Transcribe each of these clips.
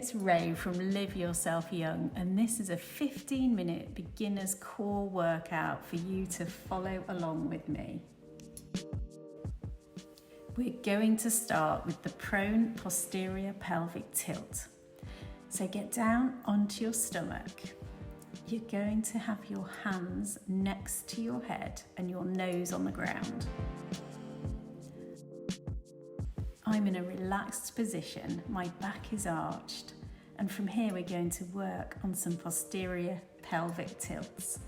It's Ray from Live Yourself Young, and this is a 15-minute beginner's core workout for you to follow along with me. We're going to start with the prone posterior pelvic tilt. So get down onto your stomach. You're going to have your hands next to your head and your nose on the ground. I'm in a relaxed position, my back is arched, and from here we're going to work on some posterior pelvic tilts.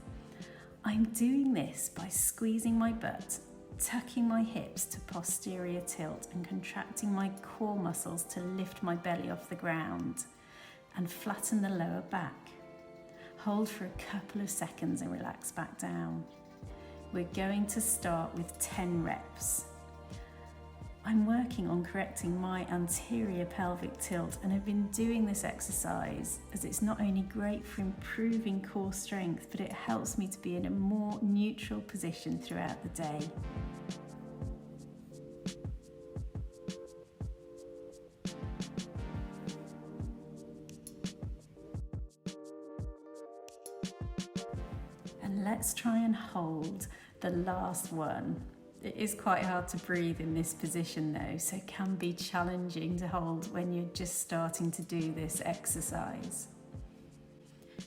I'm doing this by squeezing my butt, tucking my hips to posterior tilt and contracting my core muscles to lift my belly off the ground and flatten the lower back. Hold for a couple of seconds and relax back down. We're going to start with 10 reps. I'm working on correcting my anterior pelvic tilt and have been doing this exercise as it's not only great for improving core strength, but it helps me to be in a more neutral position throughout the day. And let's try and hold the last one. It is quite hard to breathe in this position though, so it can be challenging to hold when you're just starting to do this exercise.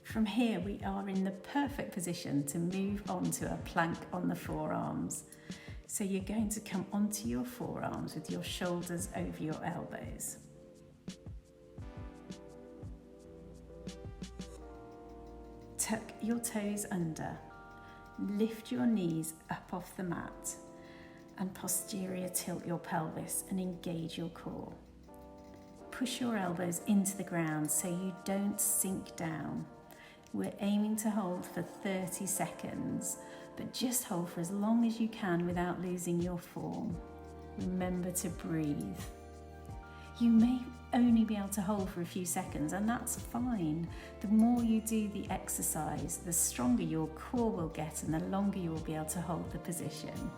From here, we are in the perfect position to move on to a plank on the forearms. So you're going to come onto your forearms with your shoulders over your elbows. Tuck your toes under, lift your knees up off the mat, and posterior tilt your pelvis and engage your core. Push your elbows into the ground so you don't sink down. We're aiming to hold for 30 seconds, but just hold for as long as you can without losing your form. Remember to breathe. You may only be able to hold for a few seconds, and that's fine. The more you do the exercise, the stronger your core will get and the longer you will be able to hold the position.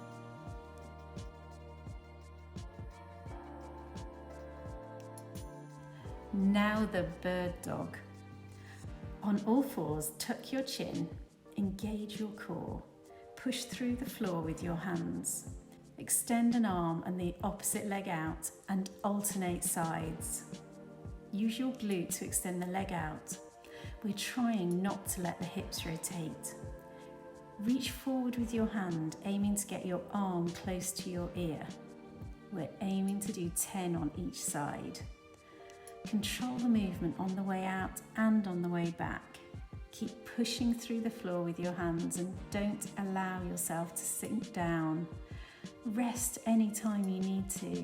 Now the bird dog. On all fours, tuck your chin, engage your core, push through the floor with your hands. Extend an arm and the opposite leg out and alternate sides. Use your glute to extend the leg out. We're trying not to let the hips rotate. Reach forward with your hand, aiming to get your arm close to your ear. We're aiming to do 10 on each side. Control the movement on the way out and on the way back. Keep pushing through the floor with your hands and don't allow yourself to sink down. Rest anytime you need to.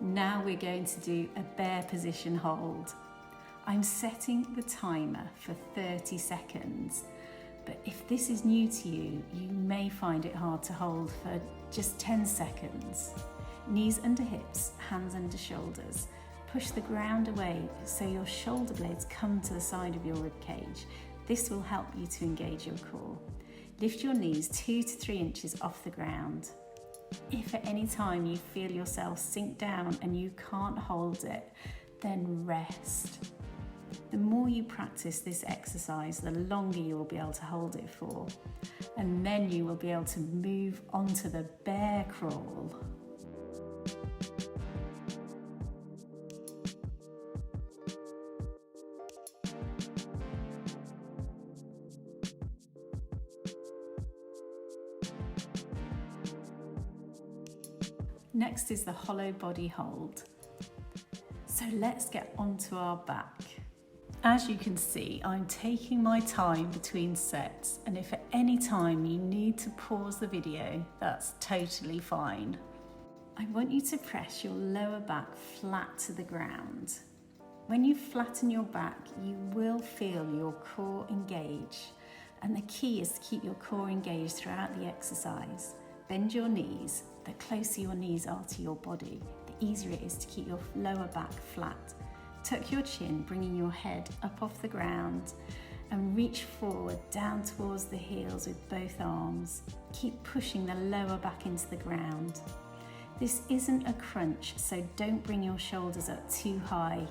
Now we're going to do a bear position hold. I'm setting the timer for 30 seconds, but if this is new to you, you may find it hard to hold for just 10 seconds. Knees under hips, hands under shoulders. Push the ground away so your shoulder blades come to the side of your rib cage. This will help you to engage your core. Lift your knees 2 to 3 inches off the ground. If at any time you feel yourself sink down and you can't hold it, then rest. The more you practice this exercise, the longer you will be able to hold it for. And then you will be able to move onto the bear crawl. Next is the hollow body hold. So let's get onto our back. As you can see, I'm taking my time between sets, and if at any time you need to pause the video, that's totally fine. I want you to press your lower back flat to the ground. When you flatten your back, you will feel your core engage, and the key is to keep your core engaged throughout the exercise. Bend your knees. The closer your knees are to your body, the easier it is to keep your lower back flat. Tuck your chin, bringing your head up off the ground, and reach forward down towards the heels with both arms. Keep pushing the lower back into the ground. This isn't a crunch, so don't bring your shoulders up too high.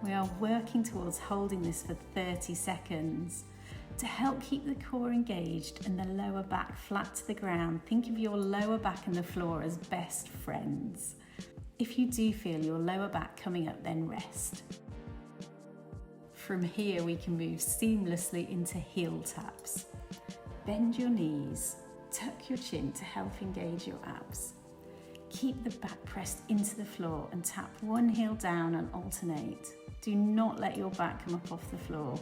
We are working towards holding this for 30 seconds. To help keep the core engaged and the lower back flat to the ground, think of your lower back and the floor as best friends. If you do feel your lower back coming up, then rest. From here, we can move seamlessly into heel taps. Bend your knees, tuck your chin to help engage your abs. Keep the back pressed into the floor and tap one heel down and alternate. Do not let your back come up off the floor.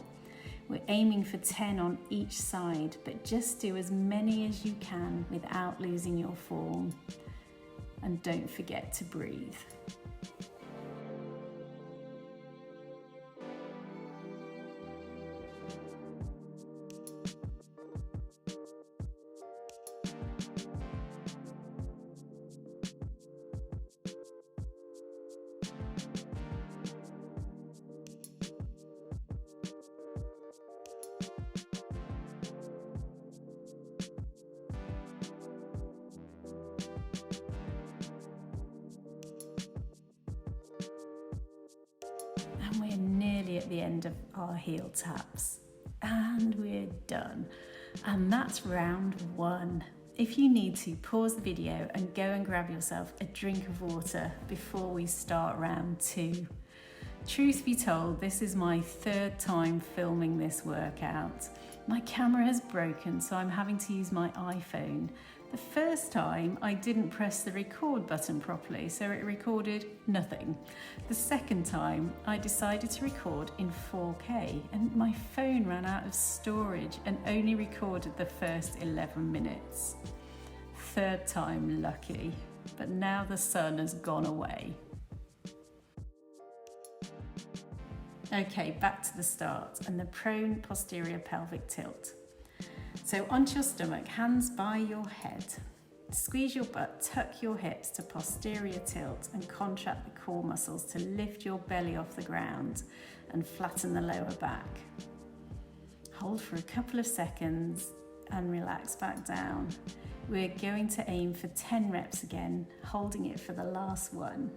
We're aiming for 10 on each side, but just do as many as you can without losing your form. And don't forget to breathe. And we're nearly at the end of our heel taps. And we're done. And that's round 1. If you need to, pause the video and go and grab yourself a drink of water before we start round 2. Truth be told, this is my 3rd time filming this workout. My camera has broken, so I'm having to use my iPhone. The first time I didn't press the record button properly, so it recorded nothing. The second time I decided to record in 4K and my phone ran out of storage and only recorded the first 11 minutes. 3rd time lucky, but now the sun has gone away. Okay, back to the start and the prone posterior pelvic tilt. So onto your stomach, hands by your head. Squeeze your butt, tuck your hips to posterior tilt and contract the core muscles to lift your belly off the ground and flatten the lower back. Hold for a couple of seconds and relax back down. We're going to aim for 10 reps again, holding it for the last one.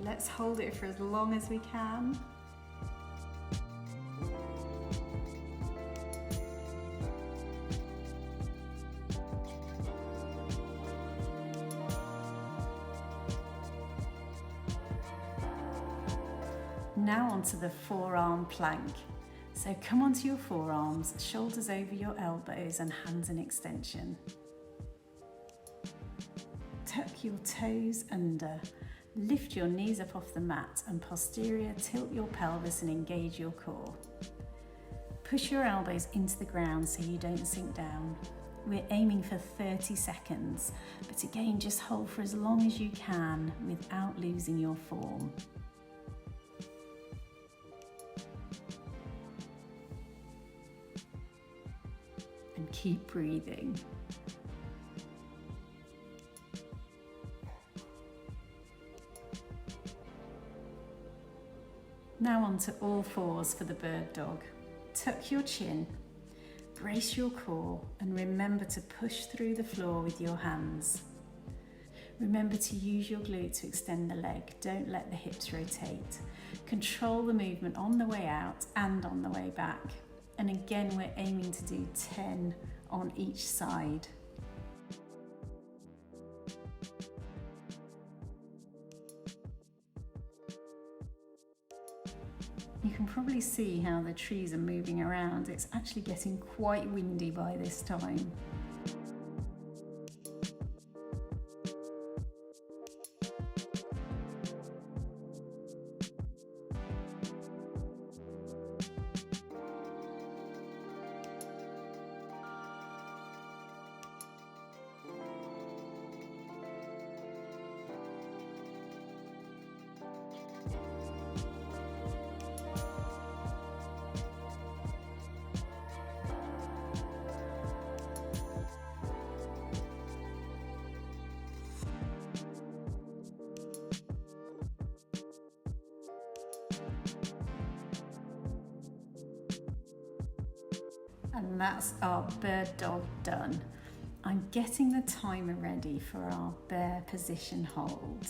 Let's hold it for as long as we can. Now onto the forearm plank. So come onto your forearms, shoulders over your elbows and hands in extension. Tuck your toes under. Lift your knees up off the mat and posterior tilt your pelvis and engage your core. Push your elbows into the ground so you don't sink down. We're aiming for 30 seconds, but again, just hold for as long as you can without losing your form. And keep breathing. Now onto all fours for the bird dog. Tuck your chin, Brace your core and remember to push through the floor with your hands. Remember to use your glute to extend the leg. Don't let the hips rotate. Control the movement on the way out and on the way back. And again, we're aiming to do 10 on each side. You can probably see how the trees are moving around. It's actually getting quite windy by this time. And that's our bird dog done. I'm getting the timer ready for our bear position hold.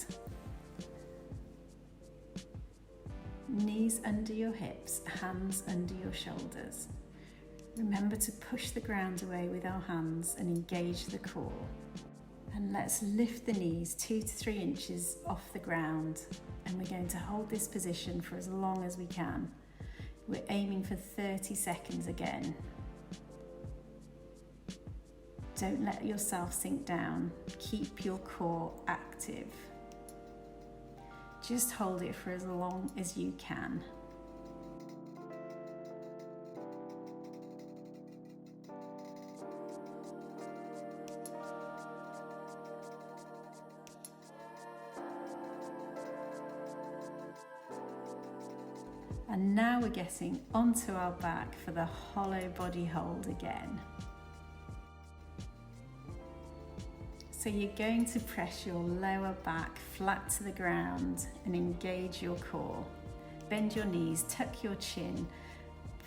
Knees under your hips, hands under your shoulders. Remember to push the ground away with our hands and engage the core. And let's lift the knees 2 to 3 inches off the ground. And we're going to hold this position for as long as we can. We're aiming for 30 seconds again. Don't let yourself sink down. Keep your core active. Just hold it for as long as you can. And now we're getting onto our back for the hollow body hold again. So you're going to press your lower back flat to the ground and engage your core. Bend your knees, tuck your chin,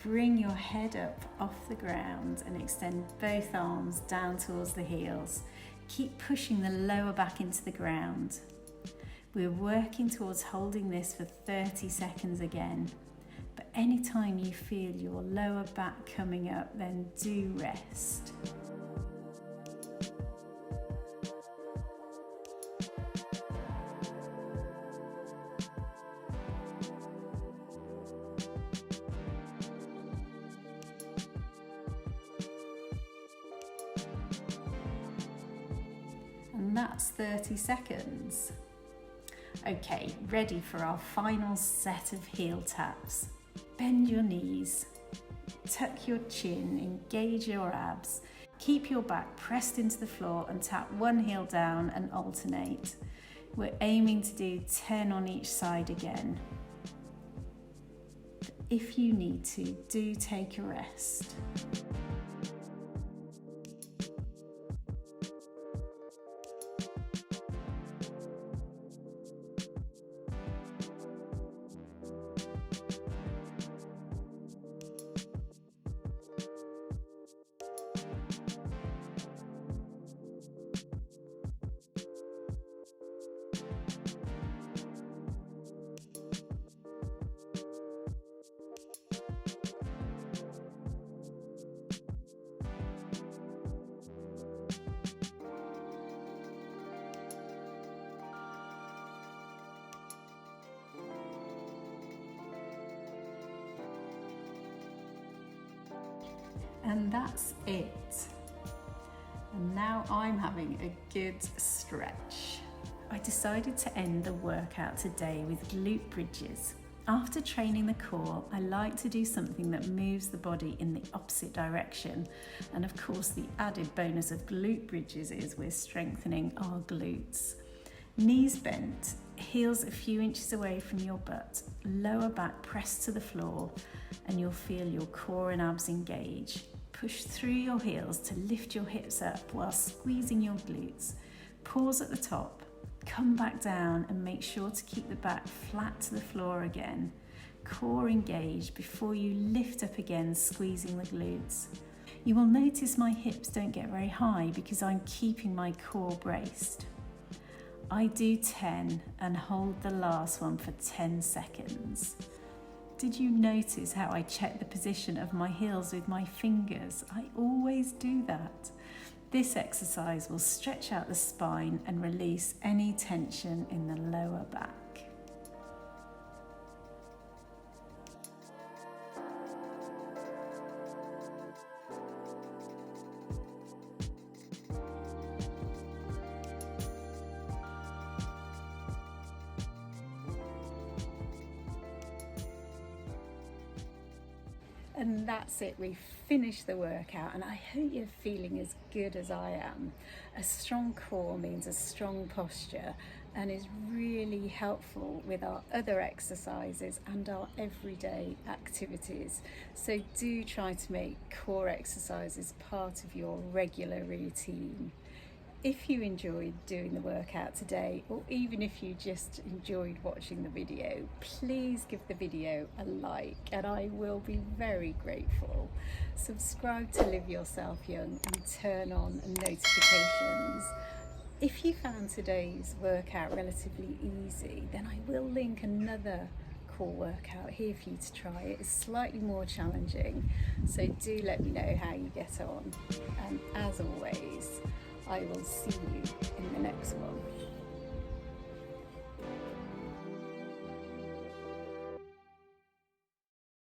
bring your head up off the ground and extend both arms down towards the heels. Keep pushing the lower back into the ground. We're working towards holding this for 30 seconds again. But anytime you feel your lower back coming up, then do rest. And that's 30 seconds. Okay, ready for our final set of heel taps. Bend your knees, tuck your chin, engage your abs. Keep your back pressed into the floor and tap one heel down and alternate. We're aiming to do 10 on each side again. If you need to, do take a rest. And that's it. And now I'm having a good stretch. I decided to end the workout today with glute bridges. After training the core, I like to do something that moves the body in the opposite direction. And of course, the added bonus of glute bridges is we're strengthening our glutes. Knees bent, heels a few inches away from your butt, lower back pressed to the floor, and you'll feel your core and abs engage. Push through your heels to lift your hips up while squeezing your glutes. Pause at the top, come back down and make sure to keep the back flat to the floor again. Core engaged before you lift up again, squeezing the glutes. You will notice my hips don't get very high because I'm keeping my core braced. I do 10 and hold the last one for 10 seconds. Did you notice how I check the position of my heels with my fingers? I always do that. This exercise will stretch out the spine and release any tension in the lower back. And that's it, we've finished the workout, and I hope you're feeling as good as I am. A strong core means a strong posture and is really helpful with our other exercises and our everyday activities. So do try to make core exercises part of your regular routine. If you enjoyed doing the workout today, or even if you just enjoyed watching the video, please give the video a like and I will be very grateful. Subscribe to Live Yourself Young and turn on notifications. If you found today's workout relatively easy, then I will link another core workout here for you to try. It is slightly more challenging, so do let me know how you get on. And as always, I will see you in the next one.